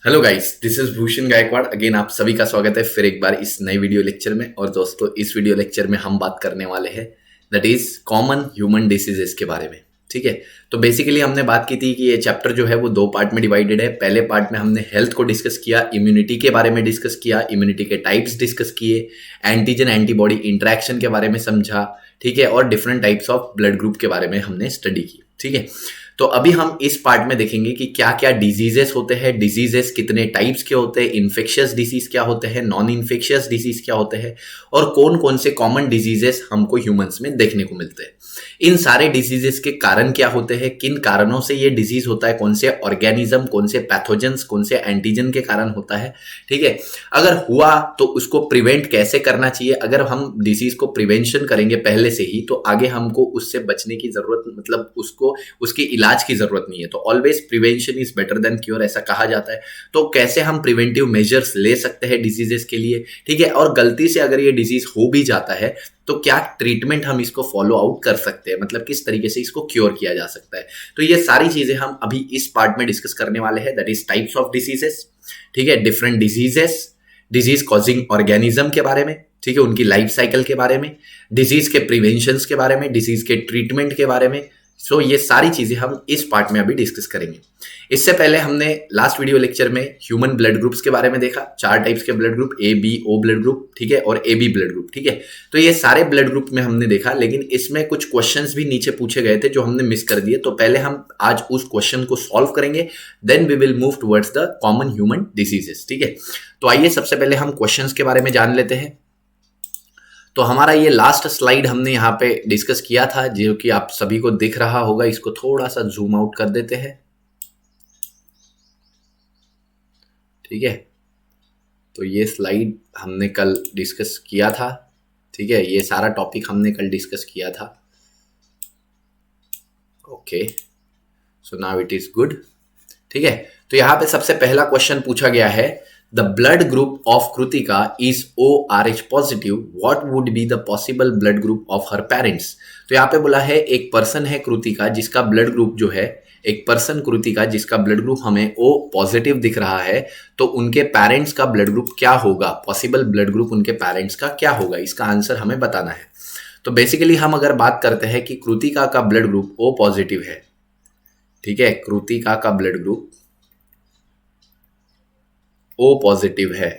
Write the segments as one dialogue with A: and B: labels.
A: Hello guys, this is Bhushan Gaikwad. Again आप सभी का स्वागत है फिर एक बार इस नए वीडियो लेक्चर में। और दोस्तों, इस वीडियो लेक्चर में हम बात करने वाले हैं that is common human diseases के बारे में। ठीक है, तो बेसिकली हमने बात की थी कि ये चैप्टर जो है वो दो पार्ट में डिवाइडेड है। पहले पार्ट में हमने हेल्थ को डिस्कस किया, इम्यूनिटी के बारे में डिस्कस किया, इम्यूनिटी के टाइप्स डिस्कस किए, एंटीजन एंटीबॉडी इंटरेक्शन के बारे में समझा। ठीक है, और different types of blood group के बारे में हमने स्टडी की। ठीक है, तो अभी हम इस पार्ट में देखेंगे कि क्या क्या डिजीजेस होते हैं, डिजीजेस कितने टाइप्स के होते हैं, इन्फेक्शियस डिजीज क्या होते हैं, नॉन इन्फेक्शियस डिजीज क्या होते हैं, और कौन कौन से कॉमन डिजीजेस हमको ह्यूमंस में देखने को मिलते हैं। इन सारे डिजीजेस के कारण क्या होते हैं, किन कारणों से ये डिजीज होता है, कौन से ऑर्गेनिज्म, कौन से पैथोजेंस, कौन से एंटीजन के कारण होता है। ठीक है, अगर हुआ तो उसको प्रिवेंट कैसे करना चाहिए। अगर हम डिजीज को प्रिवेंशन करेंगे पहले से ही तो आगे हमको उससे बचने की जरूरत, मतलब उसको उसके इलाज की जरूरत नहीं है। तो always prevention is better than cure, ऐसा कहा जाता है। तो कैसे हम प्रिवेंटिव मेजर्स ले सकते हैं डिजीजेस के लिए। ठीक है, और गलती से अगर ये डिजीज हो भी जाता है तो क्या ट्रीटमेंट हम इसको फॉलो आउट कर सकते हैं, मतलब किस तरीके से इसको क्योर किया जा सकता है। तो ये सारी चीजें हम अभी इस पार्ट में डिस्कस करने वाले हैं, that is types of diseases. ठीक है, different diseases, disease causing organism के बारे में, ठीक है, उनकी लाइफ साइकिल के बारे में, डिजीज के प्रिवेंशन के बारे में, डिजीज के ट्रीटमेंट के बारे में। सो ये सारी चीजें हम इस पार्ट में अभी डिस्कस करेंगे। इससे पहले हमने लास्ट वीडियो लेक्चर में ह्यूमन ब्लड ग्रुप्स के बारे में देखा, 4 टाइप्स के blood group, A B O blood group, ठीक है, और ए बी ब्लड ग्रुप। ठीक है, तो ये सारे ब्लड ग्रुप में हमने देखा, लेकिन इसमें कुछ क्वेश्चंस भी नीचे पूछे गए थे जो हमने मिस कर दिए। तो पहले हम आज उस क्वेश्चन को सॉल्व करेंगे, then we will move towards the common human diseases. ठीक है, तो आइए सबसे पहले हम क्वेश्चंस के बारे में जान लेते हैं। तो हमारा ये लास्ट स्लाइड हमने यहाँ पे डिस्कस किया था, जो कि आप सभी को दिख रहा होगा। इसको थोड़ा सा जूम आउट कर देते हैं। ठीक है, तो ये स्लाइड हमने कल डिस्कस किया था। ठीक है, ये सारा टॉपिक हमने कल डिस्कस किया था। Okay, so now it is good. ठीक है, तो यहाँ पे सबसे पहला क्वेश्चन पूछा गया है, the blood group of Kritika is ORH positive, what would be the possible blood group of her parents. तो यहाँ पे बोला है एक पर्सन है कृतिका जिसका ब्लड ग्रुप जो है, एक पर्सन कृतिका जिसका ब्लड ग्रुप हमें O पॉजिटिव दिख रहा है, तो उनके पेरेंट्स का ब्लड ग्रुप क्या होगा, पॉसिबल ब्लड ग्रुप उनके पेरेंट्स का क्या होगा, इसका आंसर हमें बताना है। तो बेसिकली हम अगर बात करते हैं कि कृतिका का ब्लड ग्रुप O पॉजिटिव है, ठीक है, कृतिका का ब्लड ग्रुप O पॉजिटिव है,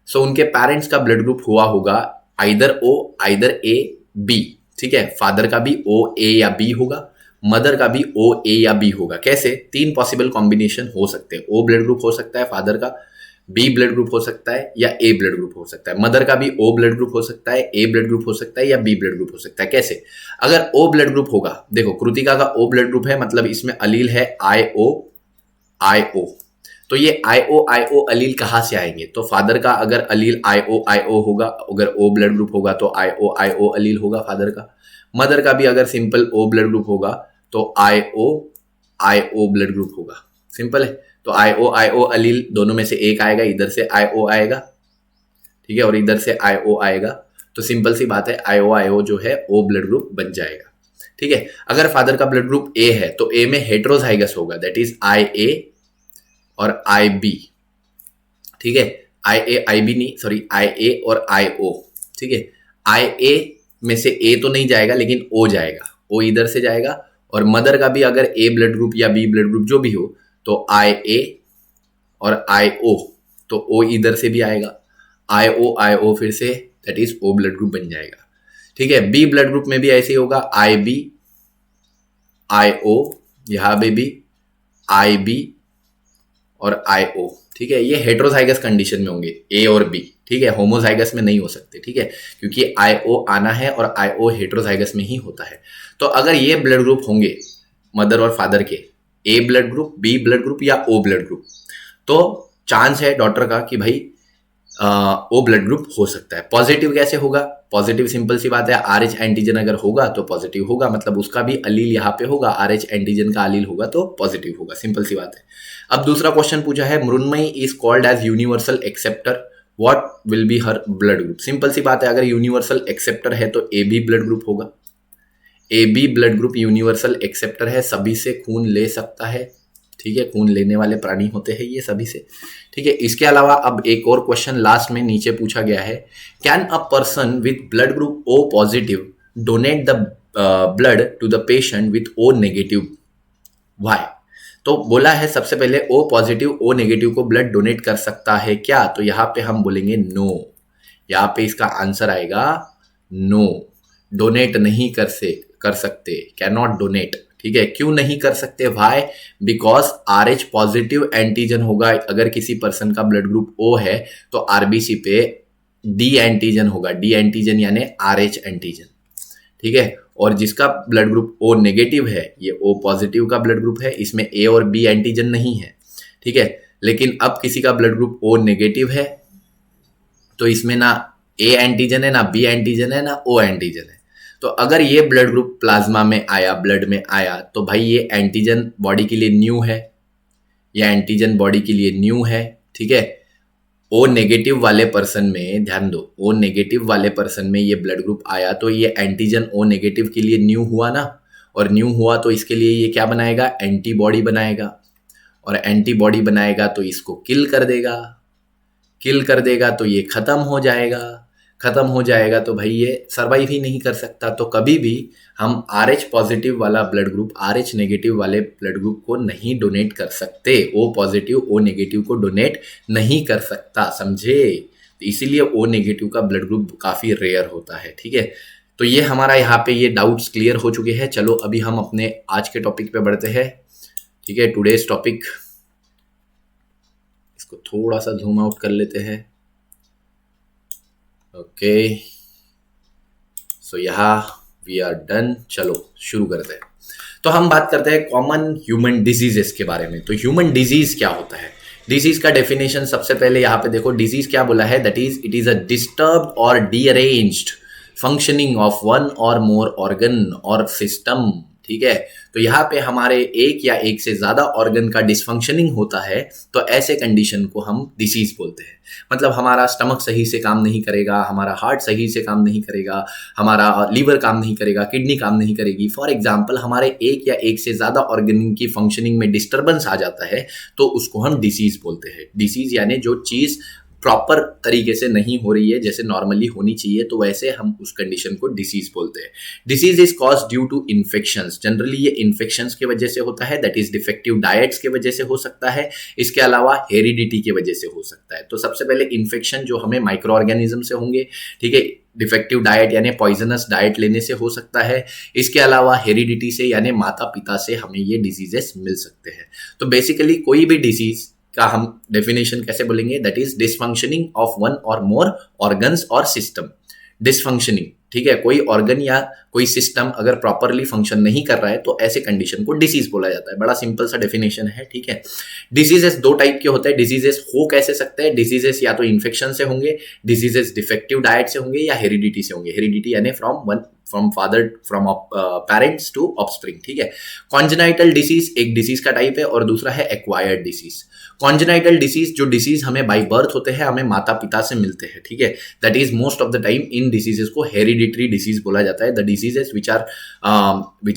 A: सो उनके पेरेंट्स का ब्लड ग्रुप हुआ होगा either O either A B। ठीक है, फादर का भी O A या B होगा, मदर का भी O A या B होगा। कैसे, 3 पॉसिबल कॉम्बिनेशन हो सकते हैं। O ब्लड ग्रुप हो सकता है फादर का, B ब्लड ग्रुप हो सकता है, या A ब्लड ग्रुप हो सकता है। मदर का भी O ब्लड ग्रुप हो सकता है, A ब्लड ग्रुप हो सकता है, या B ब्लड ग्रुप हो सकता है। कैसे, अगर O ब्लड ग्रुप होगा, देखो कृतिका का O ब्लड ग्रुप है, मतलब इसमें अलील है IO। तो ये IO अलील कहाँ से आएंगे, तो फादर का अगर अलील IO होगा, अगर O ब्लड ग्रुप होगा तो IO अलील होगा फादर का। मदर का भी अगर सिंपल O ब्लड ग्रुप होगा तो IO ब्लड ग्रुप होगा। सिंपल है, तो IO अलील दोनों में से एक आएगा, इधर से IO आएगा, ठीक है, और इधर से IO आएगा। तो सिंपल सी बात है, IO जो है O ब्लड ग्रुप बन जाएगा। ठीक है, अगर फादर का ब्लड ग्रुप A है तो A में हेट्रोजाइगस होगा, दैट इज IA और IB। ठीक है, IB नहीं, सॉरी, IA और IO। ठीक है, IA में से A तो नहीं जाएगा लेकिन O जाएगा, O इधर से जाएगा। और मदर का भी अगर A ब्लड ग्रुप या B ब्लड ग्रुप जो भी हो तो IA और IO, तो O इधर से भी आएगा, IO फिर से, that is O blood group बन जाएगा। ठीक है, B ब्लड ग्रुप में भी ऐसे ही होगा, IB IO, यहां पे भी IB और IO। ठीक है, ये हेट्रोजाइगस कंडीशन में होंगे A और B। ठीक है, होमोजाइगस में नहीं हो सकते। ठीक है, क्योंकि IO आना है और IO हेट्रोजाइगस में ही होता है। तो अगर ये ब्लड ग्रुप होंगे मदर और फादर के, A blood group, B blood group या O ब्लड ग्रुप, तो चांस है डॉटर का कि भाई O ब्लड ग्रुप हो सकता है। पॉजिटिव कैसे होगा, पॉजिटिव सिंपल सी बात है, RH एंटीजन अगर होगा तो पॉजिटिव होगा, मतलब उसका भी अलील यहाँ पे होगा, RH एंटीजन का अलील होगा तो पॉजिटिव होगा। सिंपल सी बात है। अब दूसरा क्वेश्चन पूछा है, Mrinmayi is called as universal acceptor, what will be her blood group. Simple सी बात है, अगर यूनिवर्सल एक्सेप्टर है तो AB ब्लड ग्रुप होगा। AB blood group universal acceptor है, सभी से खून ले सकता है। ठीक है, खून लेने वाले प्राणी होते हैं ये सभी से, ठीक है। इसके अलावा अब एक और क्वेश्चन लास्ट में नीचे पूछा गया है, can a person with blood group O positive donate the blood to the patient with O negative, why? तो बोला है सबसे पहले ओ पॉजिटिव ओ नेगेटिव को ब्लड डोनेट कर सकता है क्या, तो यहाँ पे हम बोलेंगे नो, यहाँ पे इसका आंसर आएगा नो, डोनेट नहीं कर सकते, कैन नॉट डोनेट, ठीक है। क्यों नहीं कर सकते, why? Because RH positive antigen होगा, अगर किसी पर्सन का ब्लड ग्रुप O है तो RBC पे D एंटीजन होगा, D एंटीजन यानी RH एंटीजन, ठीक है। और जिसका ब्लड ग्रुप O नेगेटिव है, ये O पॉजिटिव का ब्लड ग्रुप है, इसमें A और B एंटीजन नहीं है, ठीक है। लेकिन अब किसी का ब्लड ग्रुप O नेगेटिव है तो इसमें ना A एंटीजन है, ना B एंटीजन है, ना O एंटीजन है। तो अगर ये ब्लड ग्रुप प्लाज्मा में आया, ब्लड में आया, तो भाई ये एंटीजन बॉडी के लिए न्यू है, ये एंटीजन बॉडी के लिए न्यू है, ठीक है। ओ नेगेटिव वाले पर्सन में ध्यान दो, ओ नेगेटिव वाले पर्सन में ये ब्लड ग्रुप आया तो ये एंटीजन ओ नेगेटिव के लिए न्यू हुआ ना, और न्यू हुआ तो इसके लिए ये क्या बनाएगा, एंटीबॉडी बनाएगा, और एंटीबॉडी बनाएगा तो इसको किल कर देगा, किल कर देगा तो ये खत्म हो जाएगा, खत्म हो जाएगा तो भाई ये सर्वाइव ही नहीं कर सकता। तो कभी भी हम RH पॉजिटिव वाला ब्लड ग्रुप RH नेगेटिव वाले ब्लड ग्रुप को नहीं डोनेट कर सकते, O पॉजिटिव O नेगेटिव को डोनेट नहीं कर सकता, समझे? तो इसीलिए O नेगेटिव का ब्लड ग्रुप काफ़ी रेयर होता है, ठीक है। तो ये हमारा यहाँ पे ये डाउट्स क्लियर हो चुके हैं। चलो अभी हम अपने आज के टॉपिक पे बढ़ते हैं, ठीक है। टुडेज टॉपिक, इसको थोड़ा सा जूम आउट कर लेते हैं, ओके। सो यहाँ वी आर डन, चलो शुरू करते हैं। तो हम बात करते हैं कॉमन ह्यूमन डिजीजेस के बारे में। तो ह्यूमन डिजीज क्या होता है, डिजीज का डेफिनेशन सबसे पहले यहाँ पे देखो, डिजीज क्या बोला है, that is it is a disturbed और डीअरेंज्ड फंक्शनिंग ऑफ वन और मोर ऑर्गन और सिस्टम, ठीक है। तो यहाँ पे हमारे एक या एक से ज्यादा ऑर्गन का डिसफंक्शनिंग होता है, तो ऐसे कंडीशन को हम डिसीज बोलते हैं। मतलब हमारा स्टमक सही से काम नहीं करेगा, हमारा हार्ट सही से काम नहीं करेगा, हमारा लीवर काम नहीं करेगा, किडनी काम नहीं करेगी, फॉर एग्जाम्पल हमारे एक या एक से ज्यादा ऑर्गन की फंक्शनिंग में डिस्टर्बेंस आ जाता है, तो उसको हम डिसीज बोलते हैं। डिसीज यानी जो चीज प्रॉपर तरीके से नहीं हो रही है जैसे नॉर्मली होनी चाहिए, तो वैसे हम उस कंडीशन को डिसीज बोलते हैं। Disease is cause due to infections, generally ये इन्फेक्शंस की वजह से होता है, दैट इज डिफेक्टिव डाइट्स की वजह से हो सकता है, इसके अलावा हेरिडिटी की वजह से हो सकता है। तो सबसे पहले इन्फेक्शन जो हमें माइक्रो ऑर्गेनिज्म से होंगे, ठीक है, डिफेक्टिव डाइट यानी पॉइजनस डाइट लेने से हो सकता है, इसके अलावा हेरिडिटी से यानी माता पिता से हमें ये डिजीजेस मिल सकते हैं। तो बेसिकली कोई भी डिजीज का हम डेफिनेशन कैसे बोलेंगे, that is dysfunctioning of one और मोर ऑर्गन्स और सिस्टम, डिसफंक्शनिंग, ठीक है। कोई ऑर्गन या कोई सिस्टम अगर प्रॉपरली फंक्शन नहीं कर रहा है तो ऐसे कंडीशन को डिसीज बोला जाता है। बड़ा सिंपल सा डेफिनेशन है, ठीक है। डिजीजेस दो टाइप के होते हैं, डिजीजेस हो कैसे सकते हैं, डिजीजेस या तो इन्फेक्शन से होंगे, डिजीजेस डिफेक्टिव डाइट से होंगे, या हेरिडिटी से होंगे, हेरिडिटी यानी from father from parents to offspring, ठीक है। कॉन्जेनाइटल डिसीज एक डिसीज का टाइप है, और दूसरा है एक्वायर्ड डिसीज। कॉन्जेनाइटल डिसीज, जो डिसीज हमें बाय बर्थ होते हैं, हमें माता पिता से मिलते हैं, ठीक है, that is most of the time इन डिसीजेस को हेरिडिटरी डिसीज बोला जाता है। The diseases which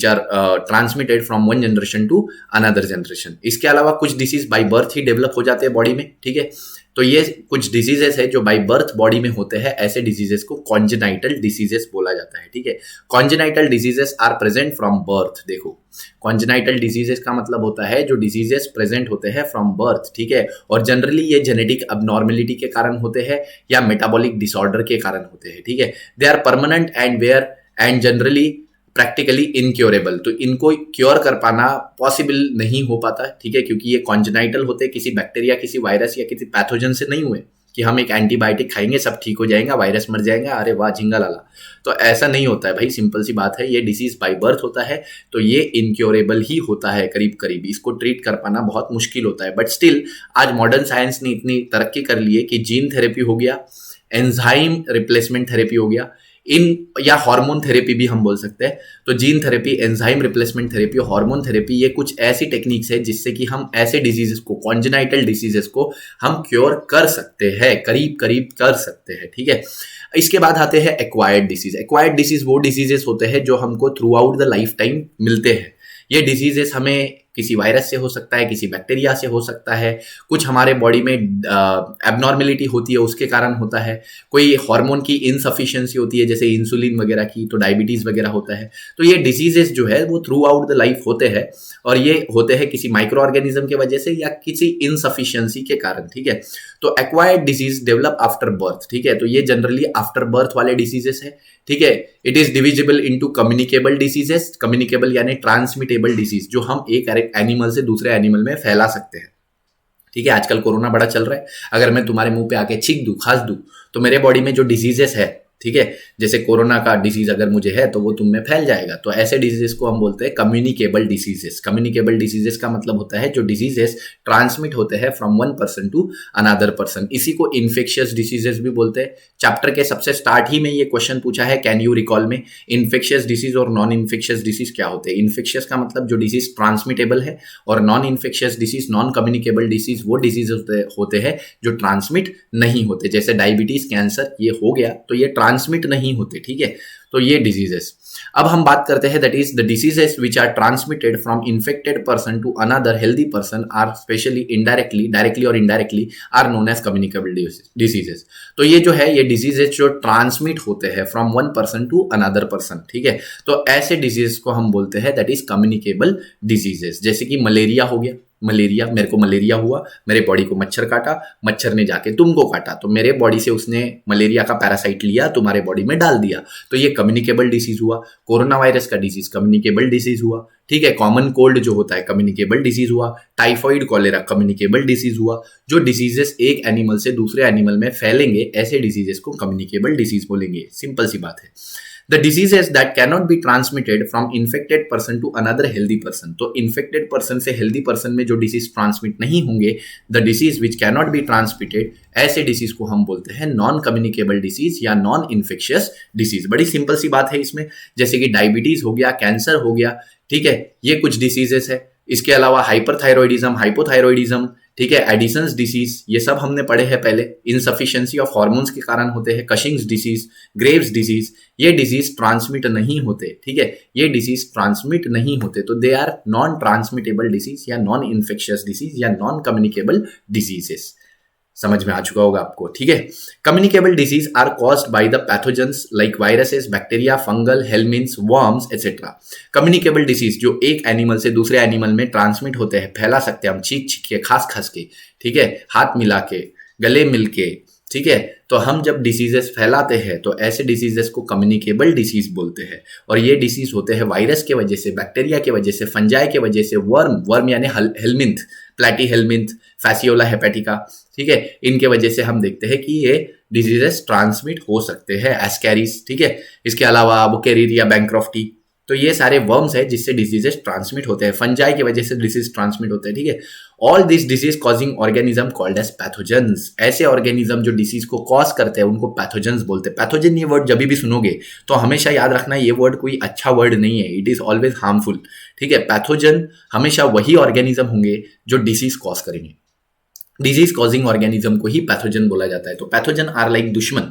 A: are transmitted from one generation to another generation. इसके अलावा कुछ डिसीज बाय बर्थ ही डेवलप हो जाते हैं बॉडी में, ठीक है। तो ये कुछ डिजीजेस है जो बाय बर्थ बॉडी में होते हैं, ऐसे डिजीजेस को कॉन्जेनाइटल डिसीजेस बोला जाता है, ठीक है। Congenital diseases are present from birth, देखो कॉन्जेनाइटल डिजीजेस का मतलब होता है जो डिजीजेस प्रेजेंट होते हैं फ्रॉम बर्थ, ठीक है। और जनरली ये जेनेटिक अबनॉर्मेलिटी के कारण होते हैं या मेटाबॉलिक डिसऑर्डर के कारण होते हैं, ठीक है। They are permanent and generally practically incurable, तो इनको क्योर कर पाना पॉसिबल नहीं हो पाता, ठीक है, क्योंकि ये कॉन्जेनाइटल होते हैं, किसी बैक्टीरिया, किसी वायरस या किसी पैथोजन से नहीं हुए कि हम एक एंटीबायोटिक खाएंगे सब ठीक हो जाएगा, वायरस मर जाएगा, अरे वाह झिंगा लाला। तो ऐसा नहीं होता है भाई, सिंपल सी बात है, ये डिसीज बाय बर्थ होता है, तो ये इनक्योरेबल ही होता है करीब करीब, इसको ट्रीट कर पाना बहुत मुश्किल होता है। बट स्टिल आज मॉडर्न साइंस ने इतनी तरक्की कर ली है कि जीन थेरेपी हो गया, एंजाइम रिप्लेसमेंट थेरेपी हो गया, या हार्मोन थेरेपी भी हम बोल सकते हैं। तो gene therapy, enzyme replacement therapy, hormone therapy, ये कुछ ऐसी टेक्निक्स है जिससे कि हम ऐसे डिजीजेस को, कॉन्जेनाइटल डिजीजेस को हम क्योर कर सकते हैं, करीब करीब कर सकते हैं, ठीक है। इसके बाद आते हैं एक्वायर्ड डिसीज। एक्वायर्ड डिसीज वो डिजीजेस होते हैं जो हमको through out the life time मिलते हैं। ये डिजीजेस हमें किसी वायरस से हो सकता है, किसी बैक्टीरिया से हो सकता है, कुछ हमारे बॉडी में एबनॉर्मेलिटी होती है उसके कारण होता है, कोई हार्मोन की इनसफिशिएंसी होती है जैसे इंसुलिन वगैरह की, तो डायबिटीज वगैरह होता है। तो ये डिजीजेस जो है वो थ्रू आउट द लाइफ होते हैं और ये होते हैं किसी माइक्रो ऑर्गेनिज्म की वजह से या किसी इनसफिशिएंसी के कारण, ठीक है। तो acquired disease develop after birth, ठीक है, तो ये जनरली आफ्टर बर्थ वाले डिजीजेस है, ठीक है। It is divisible into communicable diseases, communicable यानी ट्रांसमिटेबल डिजीज जो हम एक एनिमल से दूसरे एनिमल में फैला सकते हैं, ठीक है। आजकल कोरोना बड़ा चल रहा है, अगर मैं तुम्हारे मुंह पे आके छींक दूं, खांस दूं, तो मेरे बॉडी में जो डिजीजेस है, ठीक है, जैसे कोरोना का डिजीज अगर मुझे है तो वो तुम में फैल जाएगा। तो ऐसे डिजीजेस को हम बोलते हैं कम्युनिकेबल डिजीजेस। कम्युनिकेबल डिजीजेस का मतलब होता है जो डिजीजेस ट्रांसमिट होते हैं from one person to another person. इसी को इन्फेक्शियस डिजीजेस भी बोलते हैं। चैप्टर के सबसे स्टार्ट ही में ये क्वेश्चन पूछा है, कैन यू रिकॉल में, इन्फेक्शियस डिजीज और नॉन इन्फेक्शियस डिजीज क्या होते हैं। इन्फेक्शियस का मतलब जो डिजीज ट्रांसमिटेबल है, और non infectious disease, non communicable disease वो डिजीज होते हैं जो ट्रांसमिट नहीं होते, जैसे डायबिटीज, कैंसर, ये हो गया तो ये ट्रांसमिट नहीं होते, ठीक है। तो ये डिजीजेस। अब हम बात करते हैं that is the diseases which are transmitted from infected person to another healthy person are specially indirectly, directly और indirectly are known as communicable diseases. तो ये जो है ये डिजीजेस जो ट्रांसमिट होते हैं from one person to another person, ठीक है। तो ऐसे डिजीज को हम बोलते हैं दैट इज कम्युनिकेबल डिजीजेस। जैसे कि मलेरिया हो गया, मलेरिया, मेरे को मलेरिया हुआ, मेरे बॉडी को मच्छर काटा, मच्छर ने जाके तुमको काटा, तो मेरे बॉडी से उसने मलेरिया का पैरासाइट लिया, तुम्हारे बॉडी में डाल दिया, तो ये कम्युनिकेबल डिजीज हुआ। कोरोना वायरस का डिजीज कम्युनिकेबल डिजीज हुआ, ठीक है। कॉमन कोल्ड जो होता है कम्युनिकेबल डिजीज हुआ। टाइफॉइड, कॉलेरा कम्युनिकेबल डिजीज हुआ। जो डिजीजेस एक एनिमल से दूसरे एनिमल में फैलेंगे ऐसे डिजीजेस को कम्युनिकेबल डिजीज बोलेंगे। सिंपल सी बात है। The diseases that cannot be transmitted from infected person to another healthy person. तो infected person से healthy person में जो disease transmit नहीं होंगे, the disease which cannot be transmitted, ऐसे disease को हम बोलते हैं non communicable disease या non infectious disease। बड़ी सिंपल सी बात है इसमें, जैसे कि डायबिटीज हो गया, कैंसर हो गया, ठीक है, ये कुछ डिसीजेस है। इसके अलावा हाइपरथायरॉइडिज्म, हाइपोथायरॉइडिज्म, ठीक है, एडिसन्स डिसीज, ये सब हमने पढ़े हैं पहले। इनसफिशिएंसी ऑफ हार्मोन्स के कारण होते हैं। कशिंग्स डिसीज, ग्रेव्स डिजीज, ये डिजीज ट्रांसमिट नहीं होते, ठीक है, ये डिजीज ट्रांसमिट नहीं होते, तो they are non transmittable disease या नॉन इन्फेक्शियस डिसीज या नॉन कम्युनिकेबल डिजीजेस। समझ में आ चुका होगा आपको, ठीक है। Communicable disease are caused by the pathogens like viruses, bacteria, fungal, helminths, worms etcetera. Communicable disease जो एक एनिमल से दूसरे एनिमल में ट्रांसमिट होते हैं, फैला सकते हैं हम छींक छींक के, खास खास के, ठीक है, हाथ मिला के, गले मिल के, ठीक है। तो हम जब डिसीजेस फैलाते हैं तो ऐसे डिसीजेस को कम्युनिकेबल डिसीज बोलते हैं। और ये डिसीज होते हैं वायरस के वजह से, बैक्टीरिया के वजह से, फंजाई के वजह से, वर्म यानी हेलमिंथ, प्लेटी हेलमिंथ, फैसियोला हेपेटिका, ठीक है, इनके वजह से हम देखते हैं कि ये डिजीजेस ट्रांसमिट हो सकते हैं। एस्कैरिस, ठीक है, इसके अलावा बुकेरिया बैंक्रॉफ्टी, तो ये सारे वर्म्स है जिससे डिजीजेस ट्रांसमिट होते हैं। फंजाई की वजह से डिजीज ट्रांसमिट होते हैं, ठीक है। All this disease causing organism called as pathogens. ऐसे ऑर्गेनिज्म जो डिसीज को कॉज करते हैं उनको पैथोजेंस बोलते हैं। पैथोजन ये वर्ड जब भी सुनोगे तो हमेशा याद रखना ये वर्ड कोई अच्छा वर्ड नहीं है, इट इज ऑलवेज हार्मफुल, ठीक है। पैथोजन हमेशा वही ऑर्गेनिज्म होंगे जो डिसीज कॉज करेंगे। डिजीज कॉजिंग ऑर्गेनिज्म को ही पैथोजन बोला जाता है। तो पैथोजन आर लाइक दुश्मन,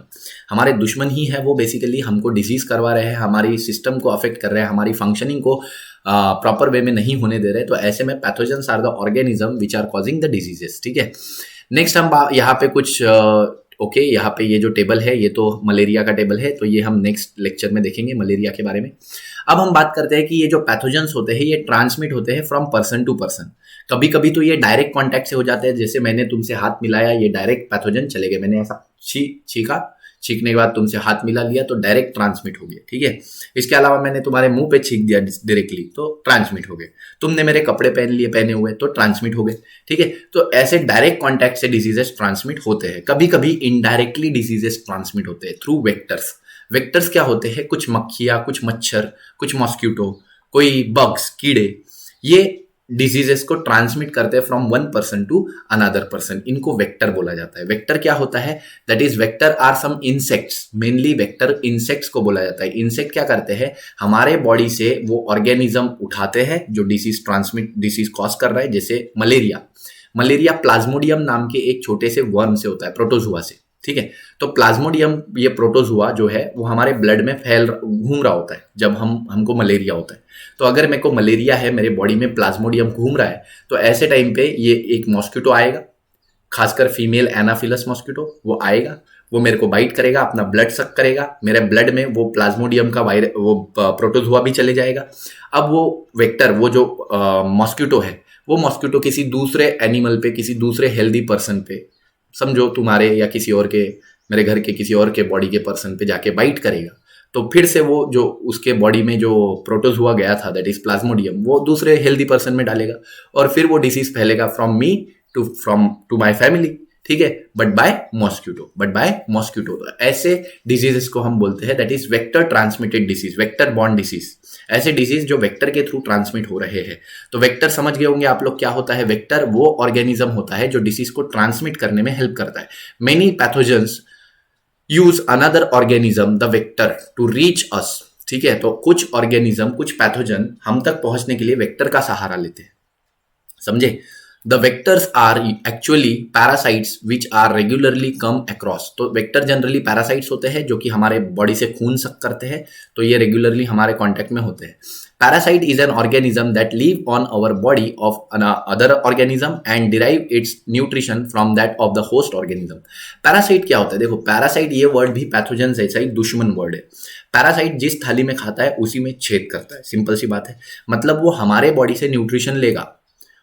A: हमारे दुश्मन ही है वो, बेसिकली हमको डिजीज करवा रहे हैं, हमारी सिस्टम को अफेक्ट कर रहे हैं, हमारी फंक्शनिंग को प्रॉपर वे में नहीं होने दे रहे। तो ऐसे में pathogens are the organism which are causing the diseases, ठीक है। नेक्स्ट हम यहाँ पे कुछ ओके, यहाँ पे ये जो टेबल है ये तो मलेरिया का टेबल है, तो ये हम नेक्स्ट लेक्चर में देखेंगे मलेरिया के बारे में। अब हम बात करते हैं कि ये जो पैथोजेंस होते हैं ये ट्रांसमिट होते हैं फ्रॉम पर्सन टू पर्सन। कभी कभी तो ये डायरेक्ट कांटेक्ट से हो जाते हैं, जैसे मैंने तुमसे हाथ मिलाया, ये डायरेक्ट पैथोजन चले गए, मैंने ऐसा छींका, छींकने के बाद तुमसे हाथ मिला लिया तो डायरेक्ट ट्रांसमिट हो गया, ठीक है। इसके अलावा मैंने तुम्हारे मुंह पे छींक दिया डायरेक्टली तो ट्रांसमिट हो गए। तुमने मेरे कपड़े पहने हुए तो ट्रांसमिट हो गए, ठीक है। तो ऐसे डायरेक्ट कॉन्टैक्ट से डिजीजेस ट्रांसमिट होते हैं। कभी कभी इनडायरेक्टली डिजीजेस ट्रांसमिट होते हैं थ्रू वेक्टर्स। वेक्टर्स क्या होते हैं? कुछ मक्खियाँ, कुछ मच्छर, कुछ मॉस्किटो, कोई बग्स, कीड़े, ये डिजीजेस को ट्रांसमिट करते हैं from one person to another person. इनको वेक्टर बोला जाता है। वेक्टर क्या होता है? That is vector are some insects, mainly vector insects को बोला जाता है। इंसेक्ट क्या करते हैं? हमारे बॉडी से वो ऑर्गेनिज्म उठाते हैं जो डिसीज कॉज कर रहा है। जैसे मलेरिया प्लाज्मोडियम नाम के एक छोटे से वर्म से होता है, प्रोटोजुआ से, ठीक है। तो प्लाज्मोडियम ये प्रोटोजुआ जो है वो हमारे ब्लड में घूम रहा होता है जब हमको मलेरिया होता है। तो अगर मेरे को मलेरिया है, मेरे बॉडी में प्लाज्मोडियम घूम रहा है, तो ऐसे टाइम पे ये एक मॉस्किटो आएगा, खासकर फीमेल एनाफिलस मॉस्किटो, वो आएगा, वो मेरे को बाइट करेगा, अपना ब्लड सक करेगा, मेरे ब्लड में वो प्लाज्मोडियम का वो प्रोटोजुआ भी चले जाएगा। अब वो वेक्टर, वो जो मॉस्किटो है, वो मॉस्किटो किसी दूसरे एनिमल पे, किसी दूसरे हेल्दी पर्सन पे, समझो तुम्हारे या किसी और के, मेरे घर के किसी और के बॉडी के पर्सन पे जाके बाइट करेगा, तो फिर से वो जो उसके बॉडी में जो प्रोटोजुआ गया था, दैट इज प्लाज्मोडियम, वो दूसरे हेल्दी पर्सन में डालेगा और फिर वो डिसीज फैलेगा from me to my family, ठीक है, बट बाय मॉस्किटो। तो ऐसे डिजीजेस को हम बोलते हैं that is vector transmitted disease, vector borne disease, ऐसे डिजीज जो वेक्टर के थ्रू ट्रांसमिट हो रहे हैं। तो वेक्टर समझ गए होंगे आप लोग क्या होता है। वेक्टर वो ऑर्गेनिज्म होता है जो डिसीज को ट्रांसमिट करने में हेल्प करता है। Many pathogens use another organism the vector to reach us, ठीक है। तो कुछ ऑर्गेनिज्म, कुछ पैथोजन हम तक पहुंचने के लिए वेक्टर का सहारा लेते हैं, समझे। The vectors are actually parasites which are regularly come across। तो वेक्टर जनरली पैरासाइट्स होते हैं जो कि हमारे बॉडी से खून सक करते हैं, तो ये रेगुलरली हमारे कांटेक्ट में होते हैं। Parasite is an organism that live on our body of other organism and derive its nutrition from that of the host organism. Parasite क्या होता है, देखो पैरासाइट ये वर्ड भी पैथोजन जैसा ही दुश्मन वर्ड है। पैरासाइट जिस थाली में खाता है उसी में छेद करता है, सिंपल सी बात है। मतलब वो हमारे बॉडी से न्यूट्रिशन लेगा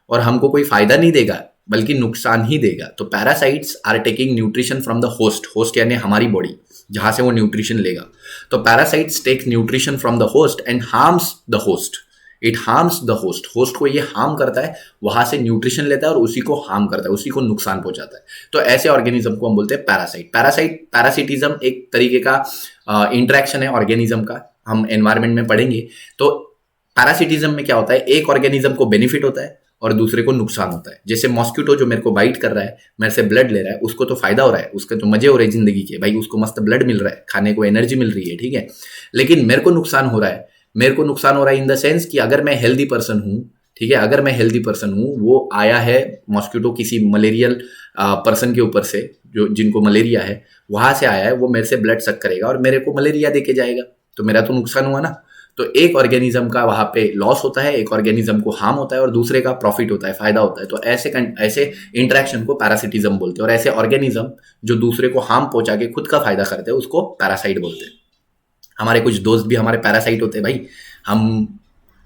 A: और हमको कोई फायदा नहीं देगा बल्कि नुकसान ही देगा। तो parasites are taking nutrition from the host यानी हमारी बॉडी, जहां से वो न्यूट्रिशन लेगा। तो parasites take nutrition from the host and harms the host, it harms the host को ये हार्म करता है, वहां से न्यूट्रिशन लेता है और उसी को हार्म करता है, उसी को नुकसान पहुंचाता है। तो ऐसे ऑर्गेनिज्म को हम बोलते हैं पैरासाइट। पैरासिटिज्म एक तरीके का इंटरेक्शन है ऑर्गेनिज्म का, हम एनवायरमेंट में पढ़ेंगे। तो पैरासिटिज्म में क्या होता है, एक ऑर्गेनिज्म को बेनिफिट होता है और दूसरे को नुकसान होता है। जैसे मॉस्किटो जो मेरे को बाइट कर रहा है, मेरे से ब्लड ले रहा है, उसको तो फायदा हो रहा है, उसके तो मजे हो रहे हैं जिंदगी के, भाई उसको मस्त ब्लड मिल रहा है, खाने को एनर्जी मिल रही है, ठीक है। लेकिन मेरे को नुकसान हो रहा है, इन द सेंस कि अगर मैं हेल्दी पर्सन हूँ, ठीक है, अगर मैं हेल्दी पर्सन हूँ, वो आया है मॉस्किटो किसी मलेरियल पर्सन के ऊपर से, जो जिनको मलेरिया है, वहां से आया है, वो मेरे से ब्लड सक करेगा और मेरे को मलेरिया देके जाएगा, तो मेरा तो नुकसान हुआ ना। तो एक ऑर्गेनिज्म का वहां पे लॉस होता है, एक ऑर्गेनिज्म को हार्म होता है और दूसरे का प्रॉफिट होता है, फायदा होता है। तो ऐसे इंटरेक्शन को पैरासिटिज्म बोलते हैं। और ऐसे ऑर्गेनिज्म जो दूसरे को हार्म पहुंचा के खुद का फायदा करते हैं उसको पैरासाइट बोलते हैं। हमारे कुछ दोस्त भी हमारे पैरासाइट होते हैं भाई,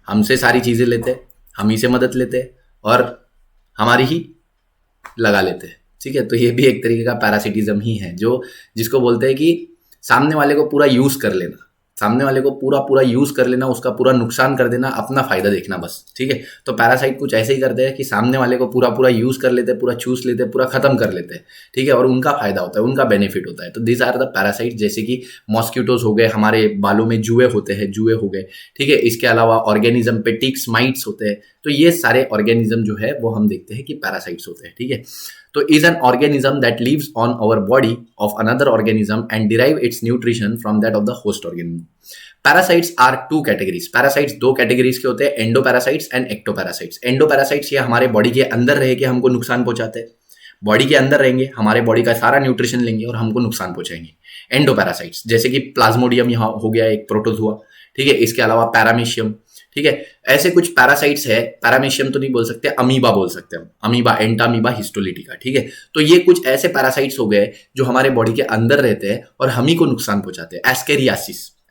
A: हमसे सारी चीजें लेते हैं, हम ही से मदद लेते हैं और हमारी ही लगा लेते हैं, ठीक है। तो ये भी एक तरीके का पैरासिटिज्म ही है, जो जिसको बोलते हैं कि सामने वाले को पूरा यूज कर लेना, सामने वाले को पूरा यूज कर लेना, उसका पूरा नुकसान कर देना, अपना फायदा देखना बस, ठीक है। तो पैरासाइट कुछ ऐसे ही करते हैं कि सामने वाले को पूरा यूज कर लेते हैं, पूरा चूस लेते हैं, पूरा खत्म कर लेते हैं, ठीक है, और उनका फायदा होता है, उनका बेनिफिट होता है। तो दिस आर द पैरासाइट। जैसे कि मॉस्किटोज हो गए, हमारे बालों में जुए होते हैं, जुए हो गए, ठीक है। इसके अलावा ऑर्गेनिज्म पे टिक्स, माइट्स होते हैं। तो ये सारे ऑर्गेनिज्म जो है वो हम देखते हैं कि पैरासाइट्स होते हैं, ठीक है। तो is an organism that lives on our body of another organism and derive its nutrition from that of the host organism. Parasites are two categories. Parasites दो कैटेगरीज के होते हैं, एंडोपैरासाइट्स एंड एक्टोपैरासाइट्स। एंडोपैरासाइट्स ये हमारे body के अंदर रह के हमको नुकसान पहुंचाते हैं, बॉडी के अंदर रहेंगे, हमारे बॉडी का सारा न्यूट्रिशन लेंगे और हमको नुकसान पहुंचाएंगे। एंडोपैरासाइट्स जैसे कि प्लाज्मोडियम यहाँ हो गया एक प्रोटोजुआ, ठीक है। इसके अलावा पैरामीशियम, ठीक है। ऐसे कुछ पैरासाइट्स है, पैरामीशियम तो नहीं बोल सकते, अमीबा बोल सकते हैं, अमीबा, एंटामीबा हिस्टोलिटिका, ठीक है। तो ये कुछ ऐसे पैरासाइट्स हो गए जो हमारे बॉडी के अंदर रहते हैं और हम ही को नुकसान पहुंचाते हैं।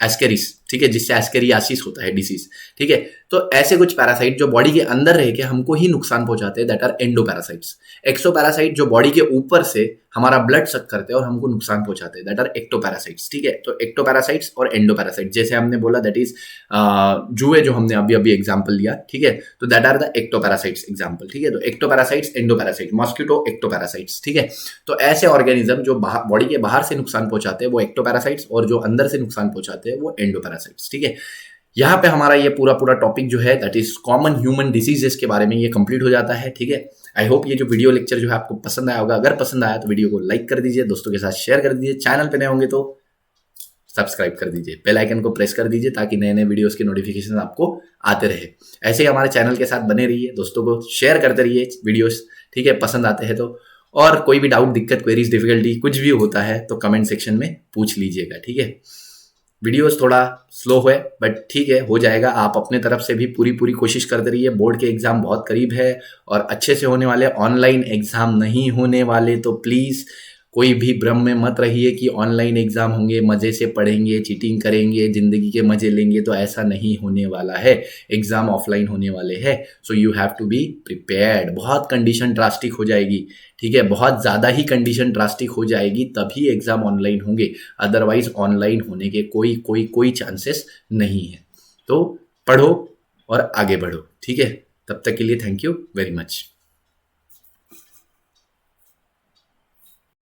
A: एस्केरिस, ठीक है, जिससे एस्केरियासिस होता है डिसीज, ठीक है। तो ऐसे कुछ पैरासाइट जो बॉडी के अंदर रह के हमको ही नुकसान पहुंचाते हैं, दैट आर एंडोपैरासाइट्स। एक्सोपैरासाइट जो बॉडी के ऊपर से हमारा ब्लड सक करते हैं और हमको नुकसान पहुंचाते हैं, दैट आर एक्टोपैरासाइट्स, ठीक है। तो एक्टोपैरासाइट्स और एंडोपैरासाइट, जैसे हमने बोला दैट इज जुए जो हमने अभी एग्जाम्पल लिया, ठीक है। तो that are the ectoparasites example, ठीक है। तो एक्टोपैरासाइट्स, एंडोपैरासाइट, मॉस्किटो एक्टोपैरासाइट्स, ठीक है। तो ऐसे ऑर्गेनिज्म जो बॉडी के बाहर से नुकसान पहुंचाते हैं वो एक्टोपैरासाइट्स, और जो अंदर से नुकसान पहुंचाते हैं वो एंडोपैरासाइट्स, ठीक है। यहाँ पे हमारा ये पूरा टॉपिक जो है that is common human diseases के बारे में ये कंप्लीट हो जाता है, ठीक है। आई होप ये जो वीडियो लेक्चर जो है आपको पसंद आया होगा। अगर पसंद आया तो वीडियो को लाइक कर दीजिए, दोस्तों के साथ शेयर कर दीजिए, चैनल पे नए होंगे तो सब्सक्राइब कर दीजिए, बेल आइकन को प्रेस कर दीजिए ताकि नए वीडियोस के नोटिफिकेशन आपको आते रहे। ऐसे ही हमारे चैनल के साथ बने रहिए, दोस्तों को शेयर करते रहिए वीडियोस, ठीक है, पसंद आते हैं तो। और कोई भी डाउट, दिक्कत, क्वेरीज, डिफिकल्टी कुछ भी होता है तो कमेंट सेक्शन में पूछ लीजिएगा, ठीक है। वीडियोस थोड़ा स्लो है बट ठीक है, हो जाएगा। आप अपने तरफ से भी पूरी पूरी कोशिश करते रहिए। बोर्ड के एग्जाम बहुत करीब है और अच्छे से होने वाले। ऑनलाइन एग्जाम नहीं होने वाले, तो प्लीज़ कोई भी भ्रम में मत रहिए कि ऑनलाइन एग्जाम होंगे, मज़े से पढ़ेंगे, चीटिंग करेंगे, ज़िंदगी के मज़े लेंगे, तो ऐसा नहीं होने वाला है। एग्ज़ाम ऑफलाइन होने वाले हैं, so you have to be prepared. बहुत कंडीशन ड्रास्टिक हो जाएगी, ठीक है, बहुत ज़्यादा ही कंडीशन ड्रास्टिक हो जाएगी, तभी एग्ज़ाम ऑनलाइन होंगे। अदरवाइज ऑनलाइन होने के कोई कोई कोई चांसेस नहीं है। तो पढ़ो और आगे बढ़ो, ठीक है। तब तक के लिए थैंक यू वेरी मच।